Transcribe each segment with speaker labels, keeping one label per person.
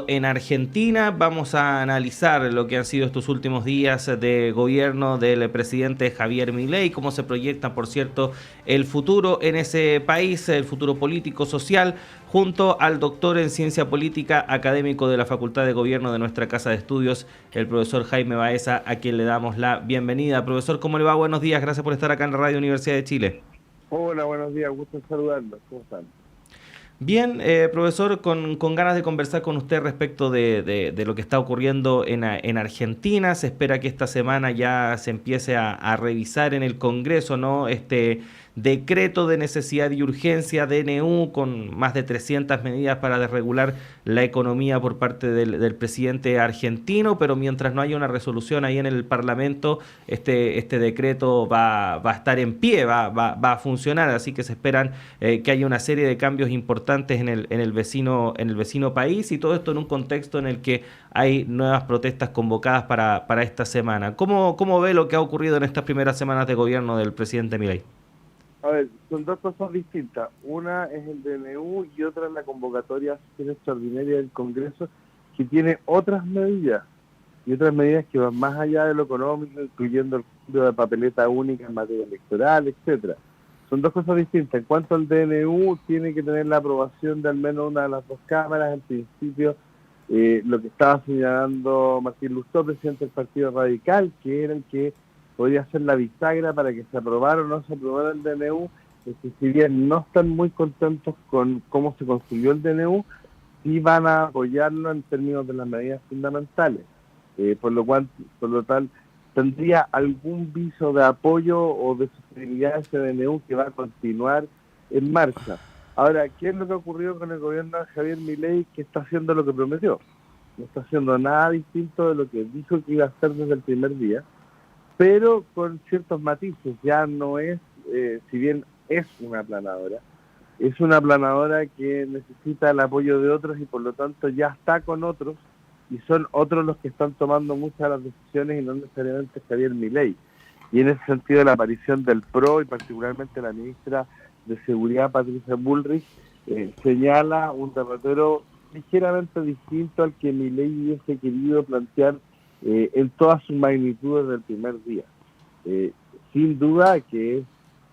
Speaker 1: En Argentina vamos a analizar lo que han sido estos últimos días de gobierno del presidente Javier Milei, cómo se proyecta, por cierto, el futuro en ese país, el futuro político, social, junto al doctor en ciencia política, académico de la Facultad de Gobierno de nuestra Casa de Estudios, el profesor Jaime Baeza, a quien le damos la bienvenida. Profesor, ¿cómo le va? Buenos días, gracias por estar acá en la Radio Universidad de Chile.
Speaker 2: Hola, buenos días, gusto en saludarlos. ¿Cómo están?
Speaker 1: Bien, profesor, con ganas de conversar con usted respecto de lo que está ocurriendo en Argentina. Se espera que esta semana ya se empiece a revisar en el Congreso, ¿no? Este decreto de necesidad y urgencia, DNU, con más de 300 medidas para desregular la economía por parte del presidente argentino, pero mientras no haya una resolución ahí en el Parlamento, este decreto va a estar en pie, va a funcionar, así que se esperan que haya una serie de cambios importantes en el vecino país, y todo esto en un contexto en el que hay nuevas protestas convocadas para esta semana. ¿Cómo ve lo que ha ocurrido en estas primeras semanas de gobierno del presidente Milei?
Speaker 2: A ver, son dos cosas distintas. Una es el DNU y otra es la convocatoria a sesión extraordinaria del Congreso, que tiene otras medidas y otras medidas que van más allá de lo económico, incluyendo el cambio de papeleta única en materia electoral, etcétera. Son dos cosas distintas. En cuanto al DNU, tiene que tener la aprobación de al menos una de las dos cámaras. En principio, lo que estaba señalando Martín Lustó, presidente del Partido Radical, que era el que podría ser la bisagra para que se aprobara o no se aprobara el DNU, es que si bien no están muy contentos con cómo se construyó el DNU, sí van a apoyarlo en términos de las medidas fundamentales, por lo tal, tendría algún viso de apoyo o de sostenibilidad a ese DNU que va a continuar en marcha. Ahora, ¿qué es lo que ha ocurrido con el gobierno de Javier Milei, que está haciendo lo que prometió? No está haciendo nada distinto de lo que dijo que iba a hacer desde el primer día, pero con ciertos matices. Ya no es, si bien es una aplanadora que necesita el apoyo de otros y por lo tanto ya está con otros, y son otros los que están tomando muchas de las decisiones y no necesariamente Javier Milei. Y en ese sentido la aparición del PRO y particularmente la ministra de Seguridad, Patricia Bullrich, señala un derrotero ligeramente distinto al que Milei hubiese querido plantear en todas sus magnitudes del primer día. Eh, Sin duda que es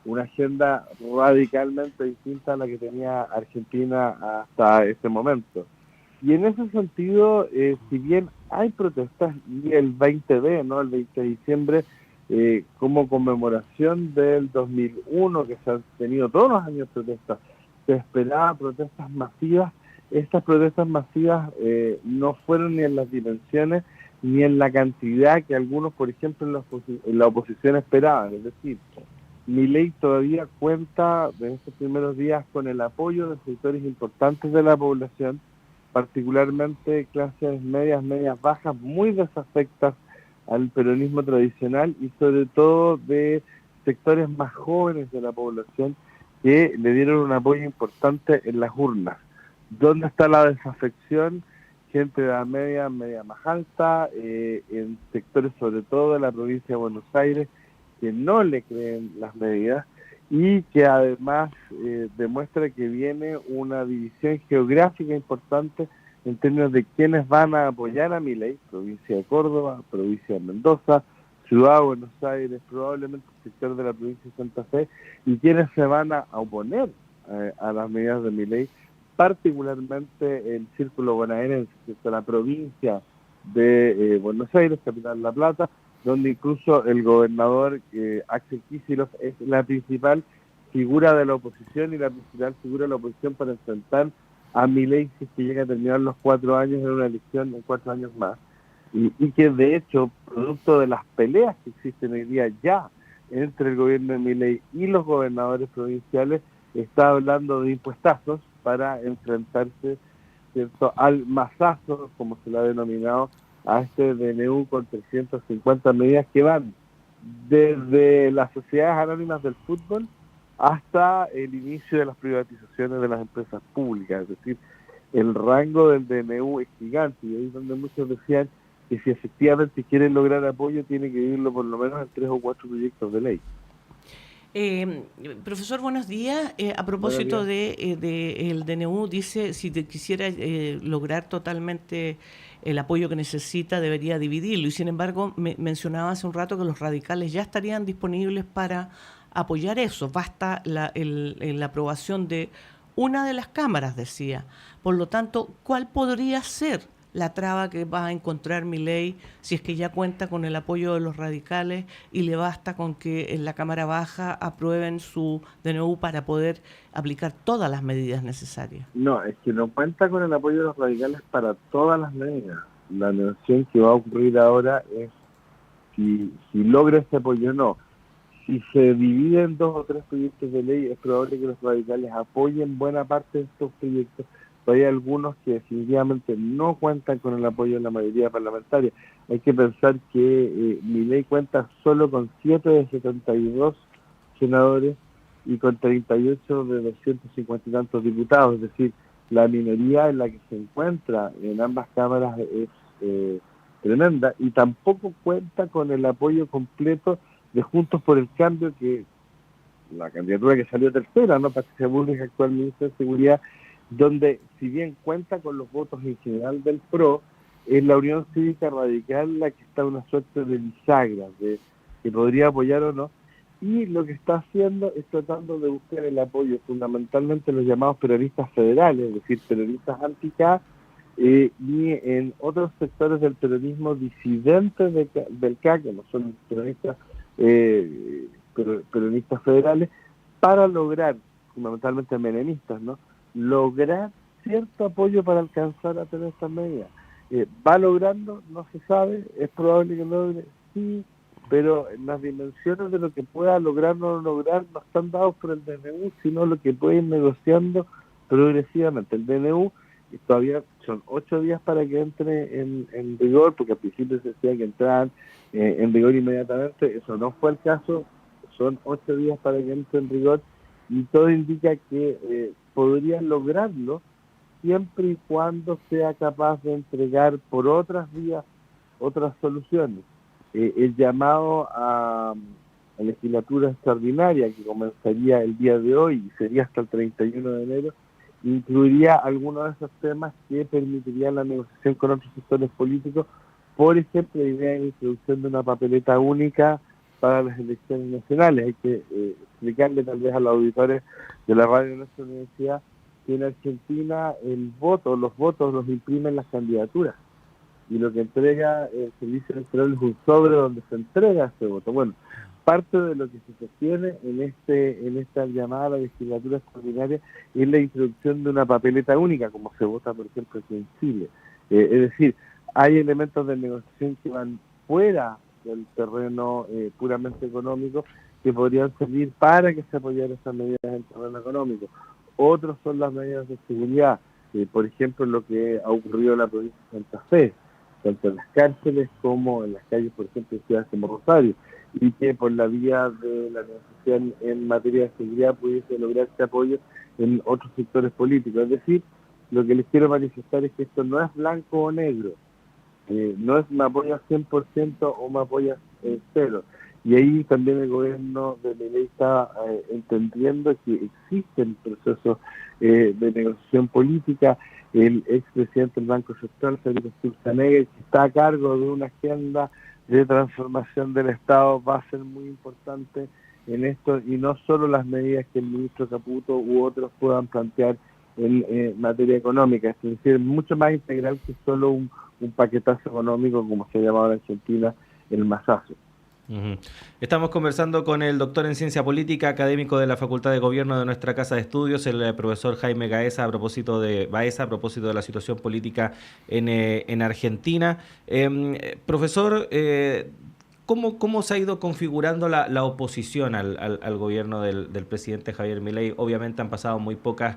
Speaker 2: una agenda radicalmente distinta a la que tenía Argentina hasta este momento. Y en ese sentido, si bien hay protestas, y el 20D, ¿no? El 20 de diciembre, como conmemoración del 2001, que se han tenido todos los años protestas, se esperaba protestas masivas. Estas protestas masivas no fueron ni en las dimensiones ni en la cantidad que algunos, por ejemplo, en la oposición esperaban. Es decir, Milei todavía cuenta en estos primeros días con el apoyo de sectores importantes de la población, particularmente clases medias, medias bajas, muy desafectas al peronismo tradicional, y sobre todo de sectores más jóvenes de la población que le dieron un apoyo importante en las urnas. ¿Dónde está la desafección? Gente de la media, media más alta, en sectores sobre todo de la provincia de Buenos Aires, que no le creen las medidas y que además demuestra que viene una división geográfica importante en términos de quiénes van a apoyar a Milei: provincia de Córdoba, provincia de Mendoza, Ciudad de Buenos Aires, probablemente el sector de la provincia de Santa Fe, y quiénes se van a oponer a las medidas de Milei, particularmente el círculo bonaerense, la provincia de Buenos Aires, capital de La Plata, donde incluso el gobernador Axel Kicillof es la principal figura de la oposición y la principal figura de la oposición para enfrentar a Milei si es que llega a terminar los 4 años en una elección en 4 años más. Y que de hecho, producto de las peleas que existen hoy día ya entre el gobierno de Milei y los gobernadores provinciales, está hablando de impuestazos para enfrentarse, ¿cierto?, al mazazo, como se lo ha denominado, a este DNU con 350 medidas que van desde las sociedades anónimas del fútbol hasta el inicio de las privatizaciones de las empresas públicas. Es decir, el rango del DNU es gigante, y ahí es donde muchos decían que si efectivamente quieren lograr apoyo, tiene que vivirlo por lo menos en 3 o 4 proyectos de ley.
Speaker 3: Eh, Profesor, buenos días. A
Speaker 2: Buenos
Speaker 3: propósito
Speaker 2: días.
Speaker 3: de el DNU, dice, si te quisiera lograr totalmente el apoyo que necesita, debería dividirlo. Y sin embargo, mencionaba hace un rato que los radicales ya estarían disponibles para apoyar eso. Basta la aprobación de una de las cámaras, decía. Por lo tanto, ¿cuál podría ser la traba que va a encontrar Milei si es que ya cuenta con el apoyo de los radicales y le basta con que en la Cámara Baja aprueben su DNU para poder aplicar todas las medidas necesarias?
Speaker 2: No, es que no cuenta con el apoyo de los radicales para todas las medidas. La negociación que va a ocurrir ahora es si logra ese apoyo o no. Si se dividen dos o tres proyectos de ley, es probable que los radicales apoyen buena parte de estos proyectos, pero hay algunos que definitivamente no cuentan con el apoyo de la mayoría parlamentaria. Hay que pensar que mi ley cuenta solo con 7 de 72 senadores y con 38 de 250 y tantos diputados, es decir, la minoría en la que se encuentra en ambas cámaras es tremenda, y tampoco cuenta con el apoyo completo de Juntos por el Cambio, que la candidatura que salió tercera, ¿no? Patricia Bullrich, actual ministra de Seguridad, donde si bien cuenta con los votos en general del PRO, es la Unión Cívica Radical la que está en una suerte de bisagra, de que podría apoyar o no, y lo que está haciendo es tratando de buscar el apoyo fundamentalmente en los llamados peronistas federales, es decir, peronistas anti-K, y en otros sectores del peronismo disidentes del K, que no son peronistas, peronistas federales, para lograr, fundamentalmente menemistas, ¿no? Lograr cierto apoyo para alcanzar a tener estas medidas. ¿Va logrando? No se sabe, es probable que logre, sí, pero las dimensiones de lo que pueda lograr o no lograr no están dados por el DNU, sino lo que puede ir negociando progresivamente. El DNU todavía son 8 días para que entre en vigor, porque al principio se decía que entraban en vigor inmediatamente. Eso no fue el caso, son 8 días para que entre en vigor, y todo indica que podrían lograrlo siempre y cuando sea capaz de entregar por otras vías otras soluciones. El llamado a legislatura extraordinaria, que comenzaría el día de hoy y sería hasta el 31 de enero, incluiría algunos de esos temas que permitirían la negociación con otros sectores políticos. Por ejemplo, la idea de la introducción de una papeleta única para las elecciones nacionales. Hay que explicarle tal vez a los auditores de la radio de nuestra universidad que en Argentina los votos los imprimen las candidaturas, y lo que entrega el servicio electoral es un sobre donde se entrega ese voto. Bueno, parte de lo que se sostiene en esta llamada a la legislatura extraordinaria es la introducción de una papeleta única, como se vota, por ejemplo, aquí en Chile. Es decir, hay elementos de negociación que van fuera del terreno puramente económico, que podrían servir para que se apoyaran esas medidas en el terreno económico. Otros son las medidas de seguridad, por ejemplo, lo que ha ocurrido en la provincia de Santa Fe, tanto en las cárceles como en las calles, por ejemplo, en ciudades como Rosario, y que por la vía de la negociación en materia de seguridad pudiese lograr este apoyo en otros sectores políticos. Es decir, lo que les quiero manifestar es que esto no es blanco o negro, no es me apoyas 100% o me apoyas cero. Y ahí también el gobierno de Milei está entendiendo que existen procesos de negociación política. El expresidente del Banco Central, Federico Sturzenegger, que está a cargo de una agenda de transformación del Estado, va a ser muy importante en esto, y no solo las medidas que el ministro Caputo u otros puedan plantear en materia económica, es decir, mucho más integral que solo un paquetazo económico, como se llama ahora en Argentina, el masazo.
Speaker 1: Uh-huh. Estamos conversando con el doctor en Ciencia Política, académico de la Facultad de Gobierno de nuestra Casa de Estudios, el profesor Jaime Baeza, a propósito de la situación política en Argentina. Profesor, ¿cómo se ha ido configurando la oposición al gobierno del presidente Javier Milei? Obviamente han pasado muy pocas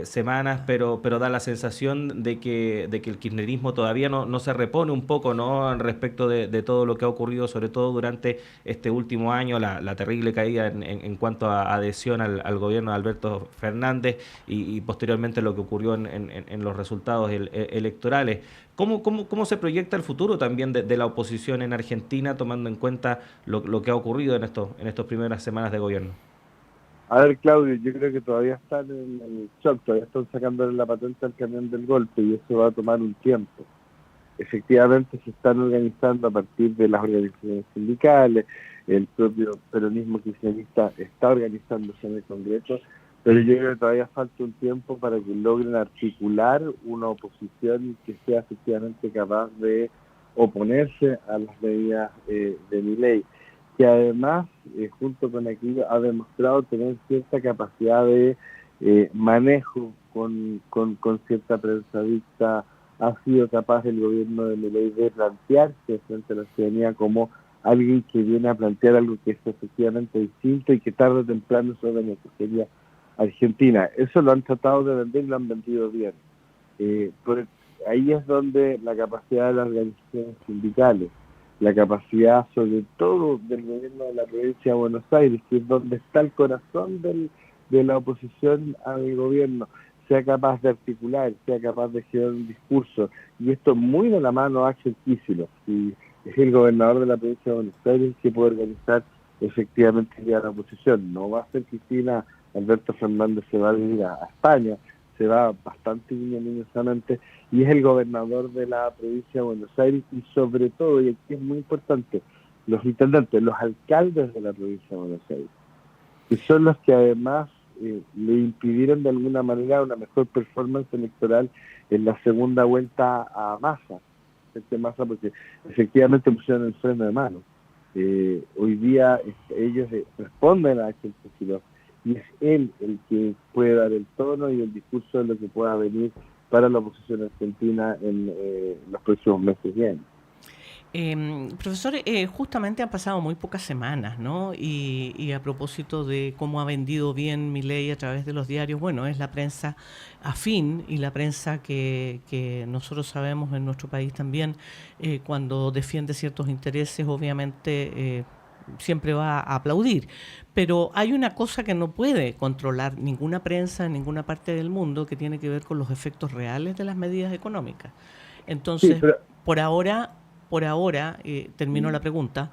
Speaker 1: semanas, pero da la sensación de que el kirchnerismo todavía no se repone un poco, ¿no?, respecto de todo lo que ha ocurrido, sobre todo durante este último año, la terrible caída en cuanto a adhesión al gobierno de Alberto Fernández y posteriormente lo que ocurrió en los resultados electorales. ¿Cómo se proyecta el futuro también de la oposición en Argentina, tomando en cuenta lo que ha ocurrido en estas primeras semanas de gobierno?
Speaker 2: A ver, Claudio, yo creo que todavía están en el shock, todavía están sacándole la patente al camión del golpe y eso va a tomar un tiempo. Efectivamente se están organizando a partir de las organizaciones sindicales, el propio peronismo kirchnerista está organizándose en el Congreso, pero yo creo que todavía falta un tiempo para que logren articular una oposición que sea efectivamente capaz de oponerse a las medidas de Milei, que además, junto con aquello, ha demostrado tener cierta capacidad de manejo con cierta prensa dicta. Ha sido capaz el gobierno de Milei de plantearse frente a la ciudadanía como alguien que viene a plantear algo que es efectivamente distinto y que tarde o temprano se beneficiaría a Argentina. Eso lo han tratado de vender y lo han vendido bien. Por ahí es donde la capacidad de las organizaciones sindicales, la capacidad sobre todo del gobierno de la provincia de Buenos Aires, que es donde está el corazón de la oposición al gobierno, sea capaz de articular, sea capaz de generar un discurso, y esto muy de la mano a Axel Kicillof, y es el gobernador de la provincia de Buenos Aires que puede organizar efectivamente ya la oposición. No va a ser Cristina Alberto Fernández, se va a vivir a España, se va bastante ignominiosamente, y es el gobernador de la provincia de Buenos Aires y sobre todo, y aquí es muy importante, los intendentes, los alcaldes de la provincia de Buenos Aires, que son los que además le impidieron de alguna manera una mejor performance electoral en la segunda vuelta a Massa, porque efectivamente pusieron el freno de mano. Hoy día ellos responden a aquel Kicillof y es él el que puede dar el tono y el discurso de lo que pueda venir para la oposición argentina en los próximos meses bien.
Speaker 3: Profesor, justamente han pasado muy pocas semanas, ¿no? Y a propósito de cómo ha vendido bien Milei a través de los diarios, bueno, es la prensa afín y la prensa que nosotros sabemos en nuestro país también, cuando defiende ciertos intereses, obviamente siempre va a aplaudir. Pero hay una cosa que no puede controlar ninguna prensa en ninguna parte del mundo que tiene que ver con los efectos reales de las medidas económicas.
Speaker 2: Sí,
Speaker 3: Entonces,
Speaker 2: pero
Speaker 3: por ahora, termino la pregunta,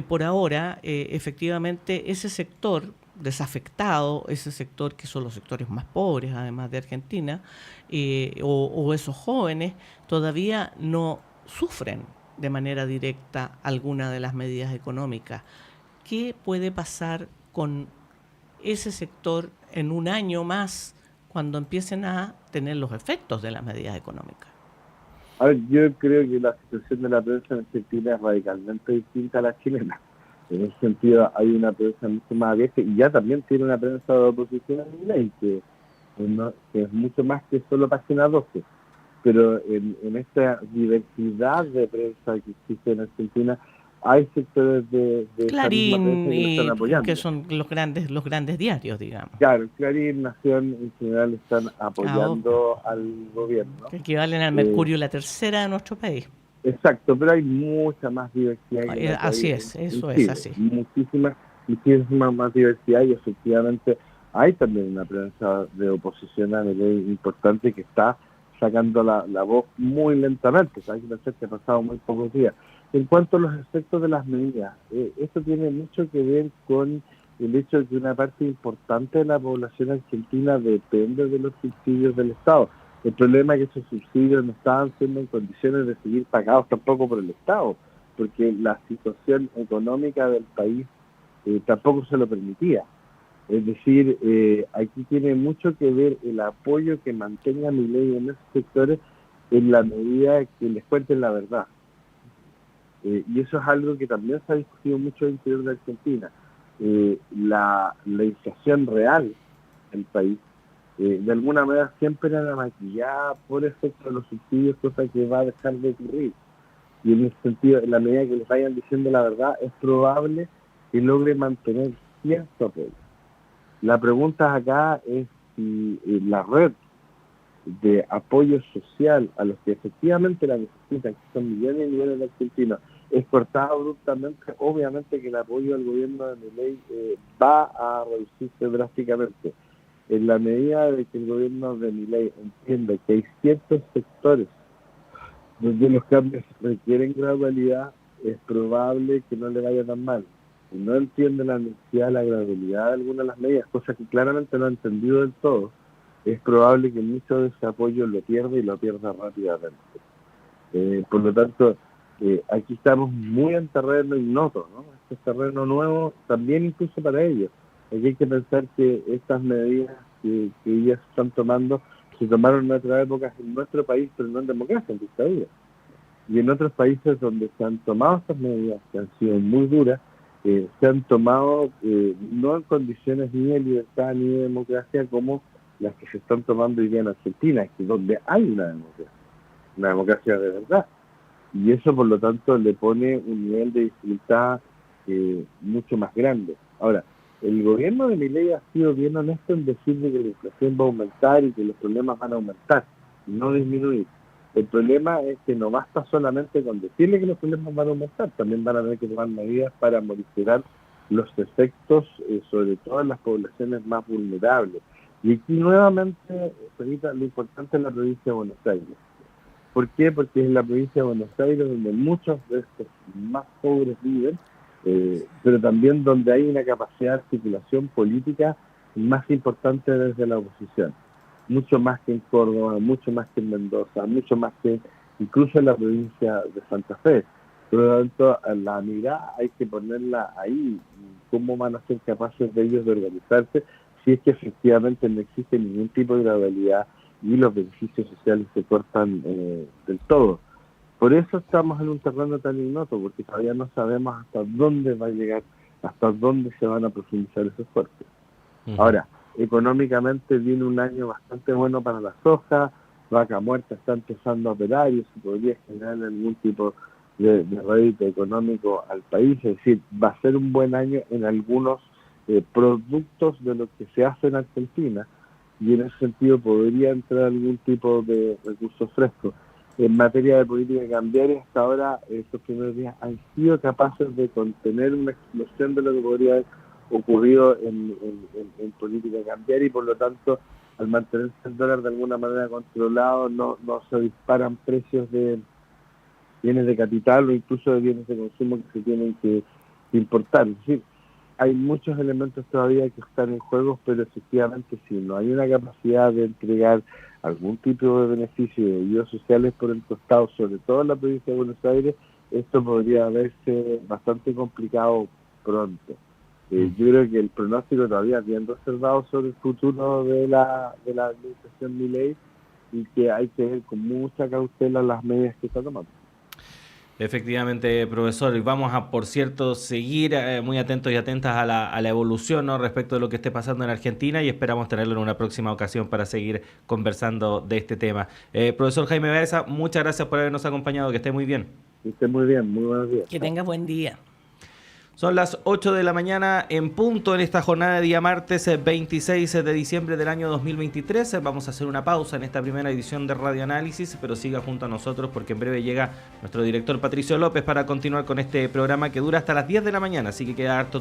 Speaker 3: por ahora, efectivamente, ese sector desafectado, ese sector que son los sectores más pobres, además de Argentina, o esos jóvenes, todavía no sufren de manera directa alguna de las medidas económicas. ¿Qué puede pasar con ese sector en un año más cuando empiecen a tener los efectos de las medidas económicas?
Speaker 2: a ver, yo creo que la situación de la prensa en Argentina es radicalmente distinta a la chilena. En ese sentido, hay una prensa mucho más abierta y ya también tiene una prensa de oposición a Milei, que es mucho más que solo página 12. Pero en esta diversidad de prensa que existe en Argentina, hay sectores de esa misma prensa
Speaker 3: Clarín,
Speaker 2: que lo están
Speaker 3: que
Speaker 2: apoyando.
Speaker 3: son los grandes diarios, digamos,
Speaker 2: Claro, Clarín, Nación, en general están
Speaker 3: obvio,
Speaker 2: apoyando al gobierno.
Speaker 3: que equivalen al
Speaker 2: Eh,
Speaker 3: Mercurio la tercera de nuestro país.
Speaker 2: Exacto, pero hay mucha más diversidad que la que hay
Speaker 3: Así es,
Speaker 2: en
Speaker 3: eso es
Speaker 2: Chile.
Speaker 3: así.
Speaker 2: Muchísima más diversidad y efectivamente hay también una prensa de oposición a nivel importante que está sacando la voz muy lentamente. Hay que pensar que ha pasado muy pocos días. En cuanto a los efectos de las medidas, esto tiene mucho que ver con el hecho de que una parte importante de la población argentina depende de los subsidios del Estado. El problema es que esos subsidios no estaban siendo en condiciones de seguir pagados tampoco por el Estado, porque la situación económica del país tampoco se lo permitía. Es decir, aquí tiene mucho que ver el apoyo que mantenga Milei en esos sectores en la medida que les cuenten la verdad. Y eso es algo que también se ha discutido mucho en el interior de Argentina. La inflación real del país de alguna manera siempre era maquillada por efecto de los subsidios, cosa que va a dejar de ocurrir. Y en ese sentido, en la medida que les vayan diciendo la verdad, es probable que logre mantener cierto apoyo. La pregunta acá es si la red de apoyo social a los que efectivamente la necesitan, que son millones y millones de argentinos, es cortada abruptamente. Obviamente que el apoyo al gobierno de Milei va a reducirse drásticamente. En la medida de que el gobierno de Milei entienda que hay ciertos sectores donde los cambios requieren gradualidad, es probable que no le vaya tan mal. y no entiende la necesidad, la gradualidad de algunas de las medidas, cosas que claramente no ha entendido del todo, es probable que mucho de ese apoyo lo pierda y lo pierda rápidamente. Por lo tanto, aquí estamos muy en terreno ignoto, ¿no? Este es terreno nuevo también incluso para ellos. Aquí hay que pensar que estas medidas que ellas están tomando se tomaron en otras épocas en nuestro país, pero no en democracia, en dictadura. Y en otros países donde se han tomado estas medidas, que han sido muy duras, se han tomado no en condiciones ni de libertad ni de democracia como las que se están tomando hoy día en Argentina, que donde hay una democracia de verdad. Y eso, por lo tanto, le pone un nivel de dificultad mucho más grande. Ahora, el gobierno de Milei ha sido bien honesto en decirle que la inflación va a aumentar y que los problemas van a aumentar, no disminuir. El problema es que no basta solamente con decirle que los problemas van a aumentar, también van a tener que tomar medidas para monitorear los efectos, sobre todo en las poblaciones más vulnerables. Y aquí nuevamente, Sarita, lo importante es la provincia de Buenos Aires. ¿Por qué? Porque es la provincia de Buenos Aires donde muchos de estos más pobres viven, pero también donde hay una capacidad de articulación política más importante desde la oposición. Mucho más que en Córdoba, mucho más que en Mendoza, mucho más que incluso en la provincia de Santa Fe. Por lo tanto, la mirada hay que ponerla ahí, cómo van a ser capaces de ellos de organizarse si es que efectivamente no existe ningún tipo de gradualidad y los beneficios sociales se cortan del todo. Por eso estamos en un terreno tan ignoto, porque todavía no sabemos hasta dónde va a llegar, hasta dónde se van a profundizar esos cortes. Ahora, económicamente viene un año bastante bueno para la soja, Vaca Muerta está empezando a operar y eso podría generar algún tipo de rédito económico al país, es decir, va a ser un buen año en algunos productos de lo que se hace en Argentina, y en ese sentido podría entrar algún tipo de recursos frescos. En materia de política cambiaria, hasta ahora estos primeros días han sido capaces de contener una explosión de lo que podría haber ocurrido en política cambiaria, y por lo tanto, al mantenerse el dólar de alguna manera controlado, no se disparan precios de bienes de capital o incluso de bienes de consumo que se tienen que importar. Es decir, hay muchos elementos todavía que están en juego, pero efectivamente si no hay una capacidad de entregar algún tipo de beneficio de ayudas sociales por el costado, sobre todo en la provincia de Buenos Aires, esto podría verse bastante complicado pronto. Yo creo que el pronóstico todavía es bien reservado sobre el futuro de la administración Milei, y que hay que ver con mucha cautela las medidas que está tomando.
Speaker 1: Efectivamente, profesor, y vamos a, por cierto, seguir muy atentos y atentas a la evolución, ¿no?, respecto de lo que esté pasando en Argentina, y esperamos tenerlo en una próxima ocasión para seguir conversando de este tema. Profesor Jaime Baeza, muchas gracias por habernos acompañado, que esté muy bien.
Speaker 2: Que esté muy bien, muy buenos días.
Speaker 3: Que tenga buen día.
Speaker 1: Son las 8 de la mañana en punto en esta jornada de día martes 26 de diciembre del año 2023. Vamos a hacer una pausa en esta primera edición de Radio Análisis, pero siga junto a nosotros porque en breve llega nuestro director Patricio López para continuar con este programa que dura hasta las 10 de la mañana, así que queda harto